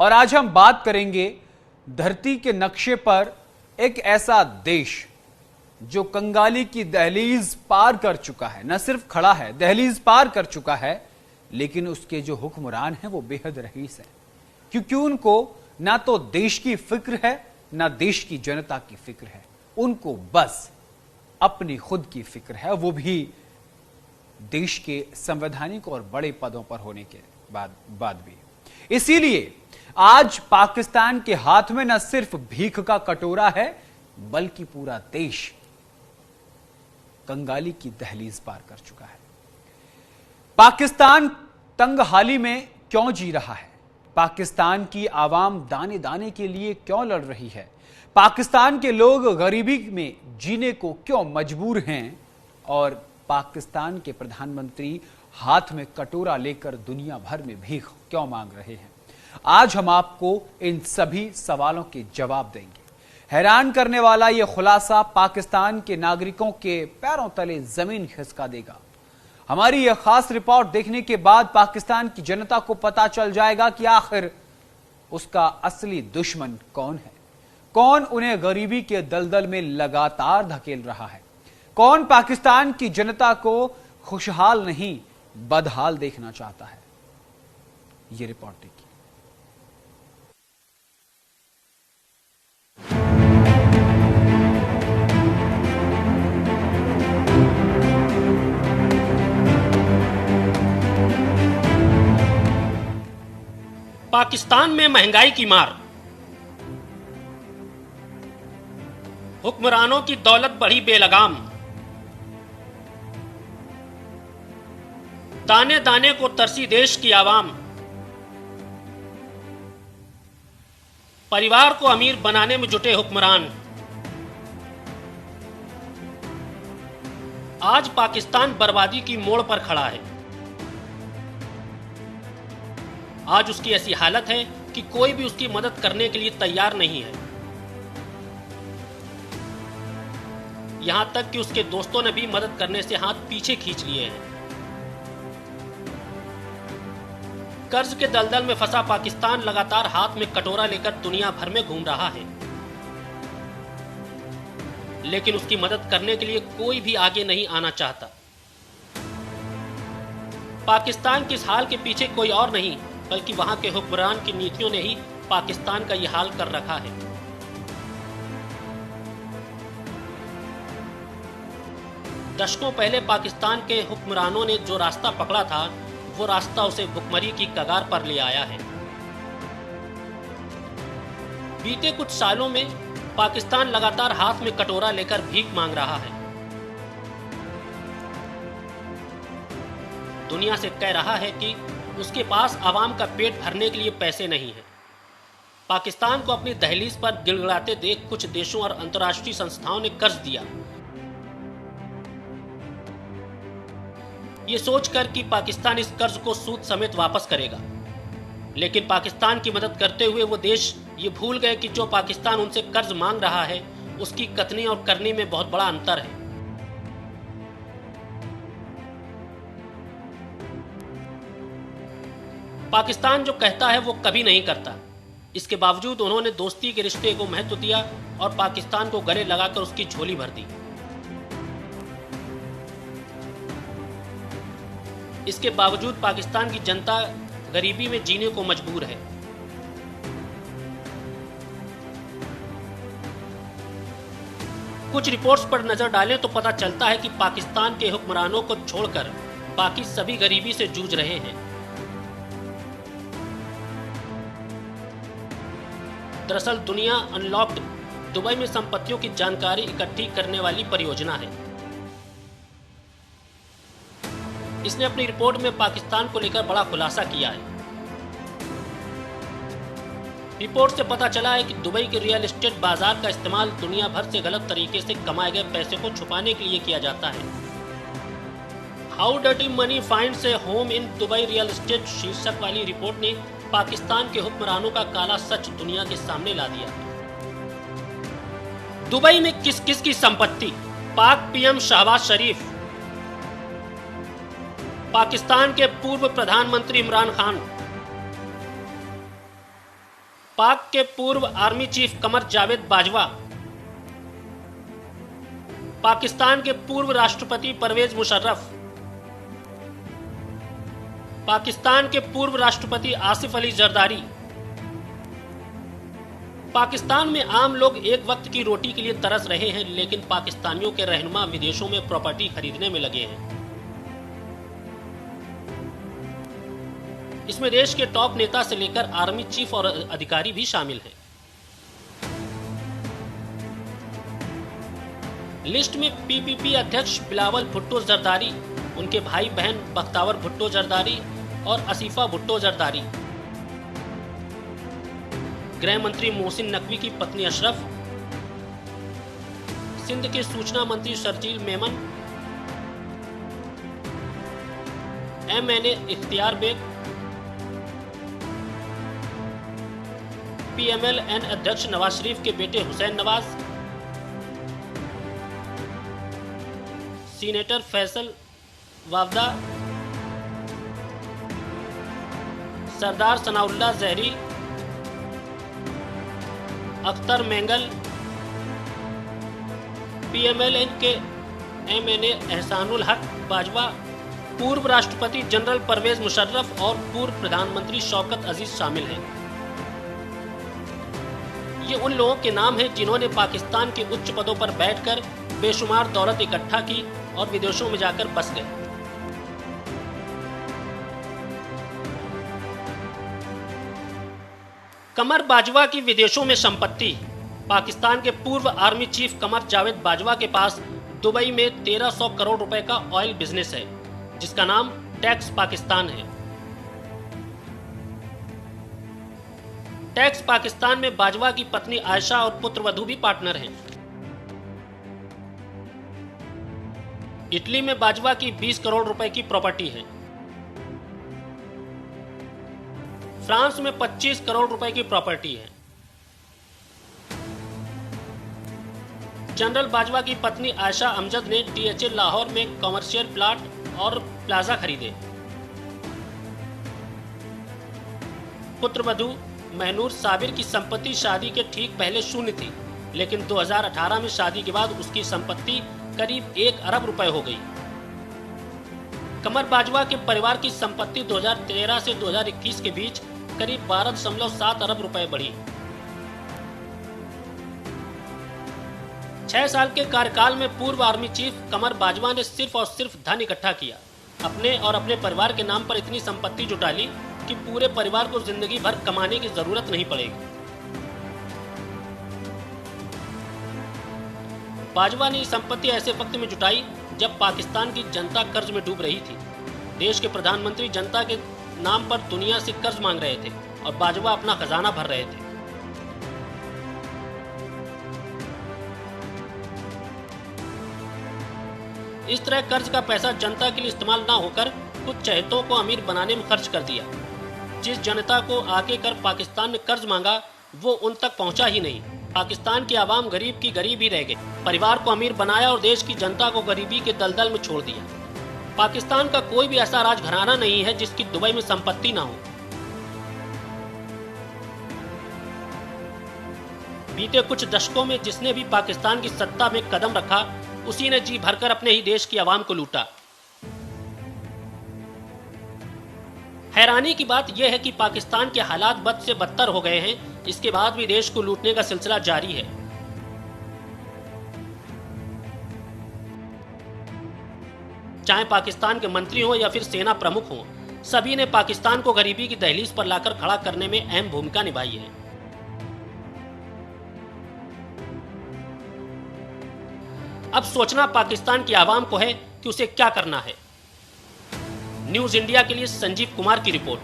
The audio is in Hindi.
और आज हम बात करेंगे धरती के नक्शे पर एक ऐसा देश जो कंगाली की दहलीज पार कर चुका है। न सिर्फ खड़ा है, दहलीज पार कर चुका है, लेकिन उसके जो हुक्मरान हैं वो बेहद रईस हैं, क्योंकि उनको ना तो देश की फिक्र है ना देश की जनता की फिक्र है। उनको बस अपनी खुद की फिक्र है, वो भी देश के संवैधानिक और बड़े पदों पर होने के बाद भी। इसीलिए आज पाकिस्तान के हाथ में न सिर्फ भीख का कटोरा है, बल्कि पूरा देश कंगाली की दहलीज पार कर चुका है। पाकिस्तान तंगहाली में क्यों जी रहा है? पाकिस्तान की आवाम दाने दाने के लिए क्यों लड़ रही है? पाकिस्तान के लोग गरीबी में जीने को क्यों मजबूर हैं? और पाकिस्तान के प्रधानमंत्री हाथ में कटोरा लेकर दुनिया भर में भीख क्यों मांग रहे हैं? आज हम आपको इन सभी सवालों के जवाब देंगे। हैरान करने वाला यह खुलासा पाकिस्तान के नागरिकों के पैरों तले जमीन खिसका देगा। हमारी यह खास रिपोर्ट देखने के बाद पाकिस्तान की जनता को पता चल जाएगा कि आखिर उसका असली दुश्मन कौन है, कौन उन्हें गरीबी के दलदल में लगातार धकेल रहा है, कौन पाकिस्तान की जनता को खुशहाल नहीं बदहाल देखना चाहता है। यह रिपोर्ट देखिए। पाकिस्तान में महंगाई की मार, हुक्मरानों की दौलत बढ़ी बेलगाम, दाने दाने को तरसी देश की आवाम, परिवार को अमीर बनाने में जुटे हुक्मरान। आज पाकिस्तान बर्बादी की मोड़ पर खड़ा है। आज उसकी ऐसी हालत है कि कोई भी उसकी मदद करने के लिए तैयार नहीं है। यहां तक कि उसके दोस्तों ने भी मदद करने से हाथ पीछे खींच लिए हैं। कर्ज के दलदल में फंसा पाकिस्तान लगातार हाथ में कटोरा लेकर दुनिया भर में घूम रहा है, लेकिन उसकी मदद करने के लिए कोई भी आगे नहीं आना चाहता। पाकिस्तान के इस हाल के पीछे कोई और नहीं बल्कि वहां के हुक्मरान की नीतियों ने ही पाकिस्तान का यह हाल कर रखा है। दशकों पहले पाकिस्तान के हुक्मरानों ने जो रास्ता पकड़ा था, वो रास्ता उसे भुखमरी की कगार पर ले आया है। बीते कुछ सालों में पाकिस्तान लगातार हाथ में कटोरा लेकर भीख मांग रहा है। दुनिया से कह रहा है कि उसके पास आवाम का पेट भरने के लिए पैसे नहीं है। पाकिस्तान को अपनी दहलीज पर गिड़गिड़ाते देख कुछ देशों और अंतर्राष्ट्रीय संस्थाओं ने कर्ज दिया, ये सोचकर कि पाकिस्तान इस कर्ज को सूद समेत वापस करेगा। लेकिन पाकिस्तान की मदद करते हुए वो देश ये भूल गए कि जो पाकिस्तान उनसे कर्ज मांग रहा है, उसकी कथनी और करनी में बहुत बड़ा अंतर है। पाकिस्तान जो कहता है वो कभी नहीं करता। इसके बावजूद उन्होंने दोस्ती के रिश्ते को महत्व दिया और पाकिस्तान को गले लगाकर उसकी झोली भर दी। इसके बावजूद पाकिस्तान की जनता गरीबी में जीने को मजबूर है। कुछ रिपोर्ट्स पर नजर डालें तो पता चलता है कि पाकिस्तान के हुक्मरानों को छोड़कर बाकी सभी गरीबी से जूझ रहे हैं। दरअसल दुनिया अनलॉक्ड दुबई में संपत्तियों की जानकारी इकट्ठी करने वाली परियोजना है। इसने अपनी रिपोर्ट में पाकिस्तान को लेकर बड़ा खुलासा किया है। रिपोर्ट से पता चला है कि दुबई के रियल एस्टेट बाजार का इस्तेमाल दुनिया भर से गलत तरीके से कमाए गए पैसे को छुपाने के लिए किया जाता है। How dirty money finds A home in Dubai real estate शीर्षक वाली रिपोर्ट ने पाकिस्तान के हुक्मरानों का काला सच दुनिया के सामने ला दिया। दुबई में किस किस की संपत्ति? पाक पीएम शहबाज शरीफ, पाकिस्तान के पूर्व प्रधानमंत्री इमरान खान, पाक के पूर्व आर्मी चीफ कमर जावेद बाजवा, पाकिस्तान के पूर्व राष्ट्रपति परवेज मुशर्रफ, पाकिस्तान के पूर्व राष्ट्रपति आसिफ अली जरदारी। पाकिस्तान में आम लोग एक वक्त की रोटी के लिए तरस रहे हैं, लेकिन पाकिस्तानियों के रहनुमा विदेशों में प्रॉपर्टी खरीदने में लगे हैं। इसमें देश के टॉप नेता से लेकर आर्मी चीफ और अधिकारी भी शामिल हैं। लिस्ट में पीपीपी अध्यक्ष बिलावल भुट्टो जरदारी, उनके भाई बहन बख्तावर भुट्टो जरदारी और असीफा भुट्टो जरदारी, गृह मंत्री मोहसिन नकवी की पत्नी अशरफ, सिंध के सूचना मंत्री शर्जील मेमन, MNA इख्तियार बेग, PMLN अध्यक्ष नवाज शरीफ के बेटे हुसैन नवाज, सीनेटर फैसल वावदा, सरदार सनाउल्लाह जहरी, अख्तर मेंगल, PMLN के MNA एहसानुल हक बाजवा, पूर्व राष्ट्रपति जनरल परवेज मुशर्रफ और पूर्व प्रधानमंत्री शौकत अजीज शामिल हैं। ये उन लोगों के नाम हैं जिन्होंने पाकिस्तान के उच्च पदों पर बैठकर बेशुमार दौलत इकट्ठा की और विदेशों में जाकर बस गए। कमर बाजवा की विदेशों में संपत्ति। पाकिस्तान के पूर्व आर्मी चीफ कमर जावेद बाजवा के पास दुबई में 1300 करोड़ रुपए का ऑयल बिजनेस है, जिसका नाम टैक्स पाकिस्तान है। टैक्स पाकिस्तान में बाजवा की पत्नी आयशा और पुत्रवधू भी पार्टनर हैं। इटली में बाजवा की 20 करोड़ रुपए की प्रॉपर्टी है। फ्रांस में 25 करोड़ रुपए की प्रॉपर्टी है। जनरल बाजवा की पत्नी आयशा अमजद ने DHA लाहौर में कमर्शियल प्लाट और प्लाजा खरीदे। पुत्रवधू महनूर साबिर की संपत्ति शादी के ठीक पहले शून्य थी, लेकिन 2018 में शादी के बाद उसकी संपत्ति करीब 1 अरब रुपए हो गई। कमर बाजवा के परिवार की संपत्ति 2013 से 2021 के बीच करीब 12.7 अरब रुपए बढ़ी। 6 साल के कार्यकाल में पूर्व आर्मी चीफ कमर बाजवा ने सिर्फ और सिर्फ धन इकट्ठा किया। अपने और अपने परिवार के नाम पर इतनी संपत्ति जुटा ली कि पूरे परिवार को जिंदगी भर कमाने की जरूरत नहीं पड़ेगी। बाजवा ने संपत्ति ऐसे वक्त में जुटाई जब पाकिस्तान की जनता कर्ज में डूब रही थी। देश के प्रधानमंत्री जनता के नाम पर दुनिया से कर्ज मांग रहे थे और बाजवा अपना खजाना भर रहे थे। इस तरह कर्ज का पैसा जनता के लिए इस्तेमाल ना होकर कुछ चहेतों को अमीर बनाने में खर्च कर दिया। जिस जनता को आगे कर पाकिस्तान ने कर्ज मांगा वो उन तक पहुंचा ही नहीं। पाकिस्तान की आवाम गरीब की गरीब ही रह गई। परिवार को अमीर बनाया और देश की जनता को गरीबी के दलदल में छोड़ दिया। पाकिस्तान का कोई भी ऐसा राजघराना नहीं है जिसकी दुबई में संपत्ति ना हो। बीते कुछ दशकों में जिसने भी पाकिस्तान की सत्ता में कदम रखा, उसी ने जी भरकर अपने ही देश की आवाम को लूटा। हैरानी की बात यह है कि पाकिस्तान के हालात बद से बदतर हो गए हैं, इसके बाद भी देश को लूटने का सिलसिला जारी है। चाहे पाकिस्तान के मंत्री हो या फिर सेना प्रमुख हो, सभी ने पाकिस्तान को गरीबी की दहलीज पर लाकर खड़ा करने में अहम भूमिका निभाई है। अब सोचना पाकिस्तान की आवाम को है कि उसे क्या करना है। न्यूज इंडिया के लिए संजीव कुमार की रिपोर्ट।